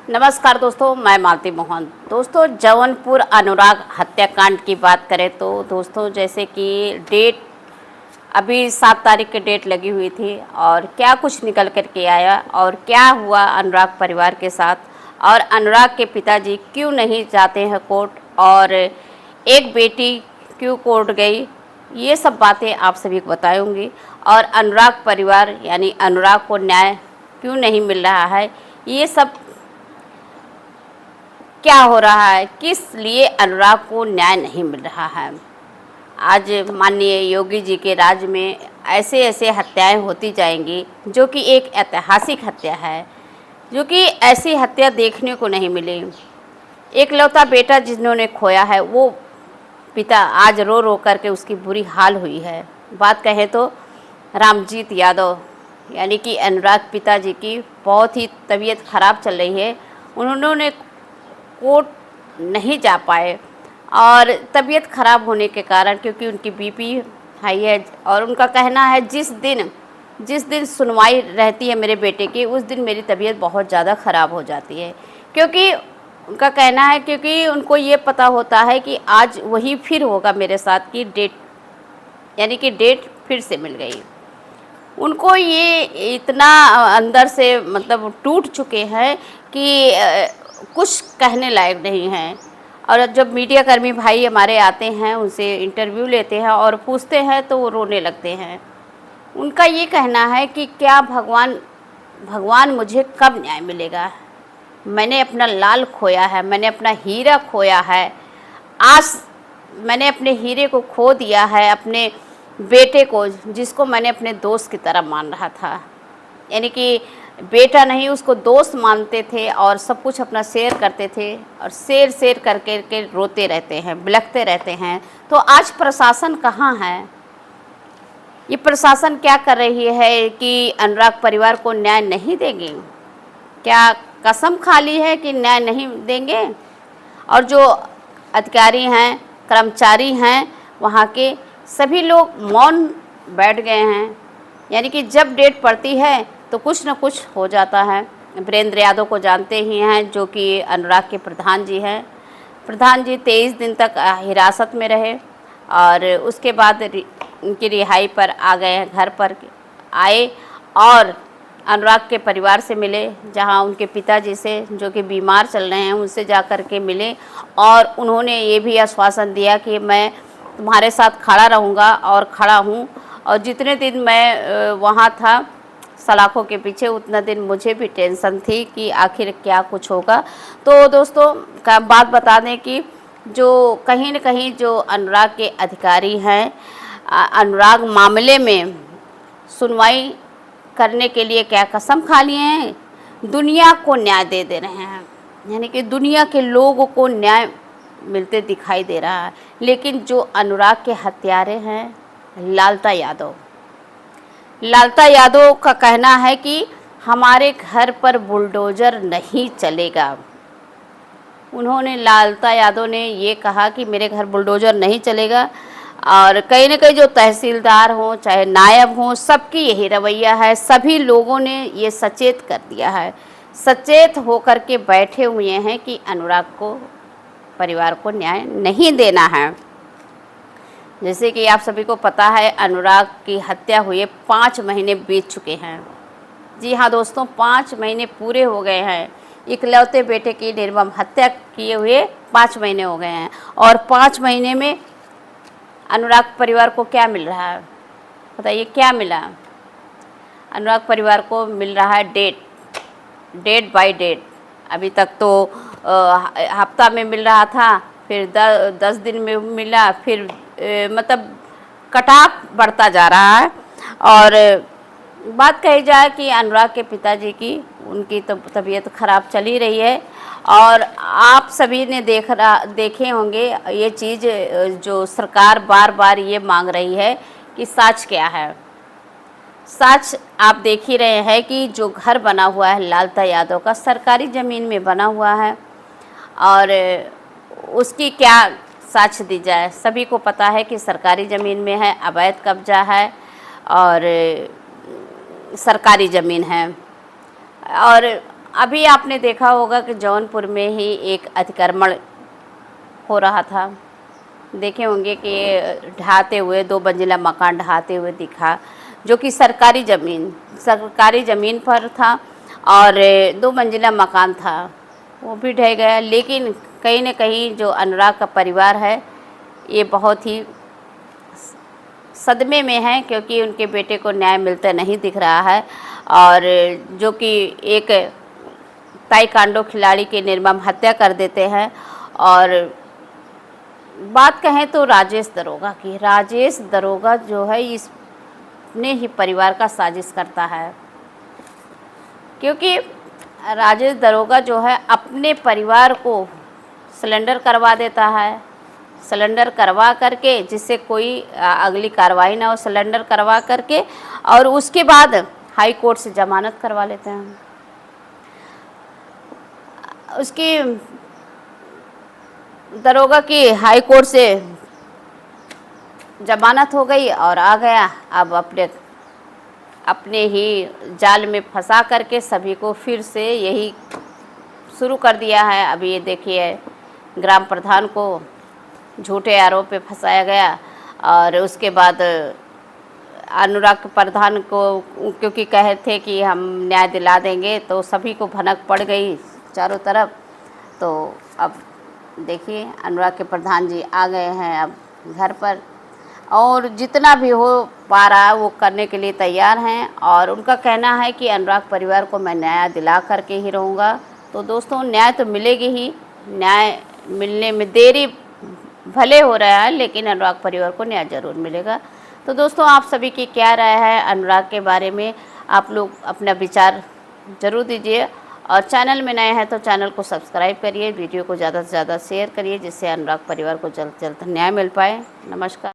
नमस्कार दोस्तों, मैं मालती मोहन। दोस्तों, जौनपुर अनुराग हत्याकांड की बात करें तो दोस्तों जैसे कि डेट अभी 7 तारीख की डेट लगी हुई थी और क्या कुछ निकल कर के आया और क्या हुआ अनुराग परिवार के साथ और अनुराग के पिताजी क्यों नहीं जाते हैं कोर्ट और एक बेटी क्यों कोर्ट गई, ये सब बातें आप सभी को बताऊंगी। और अनुराग परिवार यानी अनुराग को न्याय क्यों नहीं मिल रहा है, ये सब क्या हो रहा है, किस लिए अनुराग को न्याय नहीं मिल रहा है। आज माननीय योगी जी के राज में ऐसे ऐसे हत्याएं होती जाएंगी जो कि एक ऐतिहासिक हत्या है, जो कि ऐसी हत्या देखने को नहीं मिली। एकलौता बेटा जिन्होंने खोया है वो पिता आज रो रो करके उसकी बुरी हाल हुई है। बात कहें तो रामजीत यादव यानी कि अनुराग पिताजी की बहुत ही तबीयत ख़राब चल रही है। उन्होंने कोर्ट नहीं जा पाए और तबीयत ख़राब होने के कारण, क्योंकि उनकी बीपी हाई है और उनका कहना है जिस दिन सुनवाई रहती है मेरे बेटे की, उस दिन मेरी तबीयत बहुत ज़्यादा ख़राब हो जाती है। क्योंकि उनका कहना है, क्योंकि उनको ये पता होता है कि आज वही फिर होगा मेरे साथ की डेट, यानी कि डेट फिर से मिल गई। उनको ये इतना अंदर से मतलब टूट चुके हैं कि कुछ कहने लायक नहीं हैं। और जब मीडिया कर्मी भाई हमारे आते हैं, उनसे इंटरव्यू लेते हैं और पूछते हैं तो वो रोने लगते हैं। उनका ये कहना है कि क्या भगवान मुझे कब न्याय मिलेगा। मैंने अपना लाल खोया है, मैंने अपना हीरा खोया है, आज मैंने अपने हीरे को खो दिया है, अपने बेटे को जिसको मैंने अपने दोस्त की तरह मान रहा था, यानी कि बेटा नहीं उसको दोस्त मानते थे और सब कुछ अपना शेयर करते थे और शेयर करके रोते रहते हैं, बिलखते रहते हैं। तो आज प्रशासन कहाँ है? ये प्रशासन क्या कर रही है कि अनुराग परिवार को न्याय नहीं देंगे? क्या कसम खा ली है कि न्याय नहीं देंगे? और जो अधिकारी हैं, कर्मचारी हैं, वहाँ के सभी लोग मौन बैठ गए हैं। यानी कि जब डेट पड़ती है तो कुछ न कुछ हो जाता है। वीरेंद्र यादव को जानते ही हैं, जो कि अनुराग के प्रधान जी हैं। प्रधान जी 23 दिन तक हिरासत में रहे और उसके बाद उनकी रिहाई पर आ गए हैं, घर पर आए और अनुराग के परिवार से मिले, जहां उनके पिताजी से जो कि बीमार चल रहे हैं उनसे जा कर के मिले और उन्होंने ये भी आश्वासन दिया कि मैं तुम्हारे साथ खड़ा रहूँगा और खड़ा हूँ। और जितने दिन मैं वहाँ था सलाखों के पीछे, उतना दिन मुझे भी टेंशन थी कि आखिर क्या कुछ होगा। तो दोस्तों का बात बता दें कि जो कहीं न कहीं जो अनुराग के अधिकारी हैं, अनुराग मामले में सुनवाई करने के लिए क्या कसम खा लिए हैं, दुनिया को न्याय दे रहे हैं, यानी कि दुनिया के लोगों को न्याय मिलते दिखाई दे रहा है। लेकिन जो अनुराग के हत्यारे हैं, लालता यादव का कहना है कि हमारे घर पर बुलडोज़र नहीं चलेगा। उन्होंने लालता यादव ने ये कहा कि मेरे घर बुलडोज़र नहीं चलेगा। और कहीं न कहीं जो तहसीलदार हों चाहे नायब हों, सबकी यही रवैया है। सभी लोगों ने ये सचेत कर दिया है, सचेत होकर के बैठे हुए हैं कि अनुराग को परिवार को न्याय नहीं देना है। जैसे कि आप सभी को पता है, अनुराग की हत्या हुए 5 महीने बीत चुके हैं। जी हाँ दोस्तों, 5 महीने पूरे हो गए हैं। इकलौते बेटे की निर्मम हत्या किए हुए 5 महीने हो गए हैं और 5 महीने में अनुराग परिवार को क्या मिल रहा है बताइए? क्या मिला? अनुराग परिवार को मिल रहा है डेट बाय डेट। अभी तक तो हफ्ता में मिल रहा था, फिर 10 दिन में मिला, फिर मतलब कटाव बढ़ता जा रहा है। और बात कही जाए कि अनुराग के पिताजी की, उनकी तो तबीयत ख़राब चल ही रही है और आप सभी ने देखे होंगे ये चीज़, जो सरकार बार बार ये मांग रही है कि सच क्या है। सच आप देख ही रहे हैं कि जो घर बना हुआ है लालता यादव का, सरकारी ज़मीन में बना हुआ है और उसकी क्या साक्ष्य दी जाए। सभी को पता है कि सरकारी ज़मीन में है, अवैध कब्जा है और सरकारी ज़मीन है। और अभी आपने देखा होगा कि जौनपुर में ही एक अतिक्रमण हो रहा था। देखे होंगे कि ढहाते हुए 2 मंजिला मकान ढहाते हुए दिखा, जो कि सरकारी ज़मीन पर था और 2 मंजिला मकान था, वो भी ढह गया। लेकिन कहीं न कहीं जो अनुराग का परिवार है, ये बहुत ही सदमे में है, क्योंकि उनके बेटे को न्याय मिलता नहीं दिख रहा है। और जो कि एक ताइक्वांडो खिलाड़ी की निर्मम हत्या कर देते हैं। और बात कहें तो राजेश दरोगा जो है इसने ही परिवार का साजिश करता है, क्योंकि राजेश दरोगा जो है अपने परिवार को सिलेंडर करवा देता है। सिलेंडर करवा करके, जिससे कोई अगली कार्रवाई ना हो, सिलेंडर करवा करके और उसके बाद हाई कोर्ट से जमानत करवा लेते हैं। उसकी दरोगा की हाई कोर्ट से जमानत हो गई और आ गया। अब अपने ही जाल में फंसा करके सभी को फिर से यही शुरू कर दिया है। अभी ये देखिए, ग्राम प्रधान को झूठे आरोप पे फंसाया गया और उसके बाद अनुराग प्रधान को, क्योंकि कहे थे कि हम न्याय दिला देंगे, तो सभी को भनक पड़ गई चारों तरफ। तो अब देखिए, अनुराग के प्रधान जी आ गए हैं अब घर पर, और जितना भी हो पा रहा है वो करने के लिए तैयार हैं। और उनका कहना है कि अनुराग परिवार को मैं न्याय दिला करके ही रहूँगा। तो दोस्तों, न्याय तो मिलेगी ही, न्याय मिलने में देरी भले हो रहा है, लेकिन अनुराग परिवार को न्याय ज़रूर मिलेगा। तो दोस्तों, आप सभी की क्या राय है अनुराग के बारे में? आप लोग अपना विचार ज़रूर दीजिए, और चैनल में नए हैं तो चैनल को सब्सक्राइब करिए, वीडियो को ज़्यादा से ज़्यादा शेयर करिए, जिससे अनुराग परिवार को जल्द से जल्द न्याय मिल पाए। नमस्कार।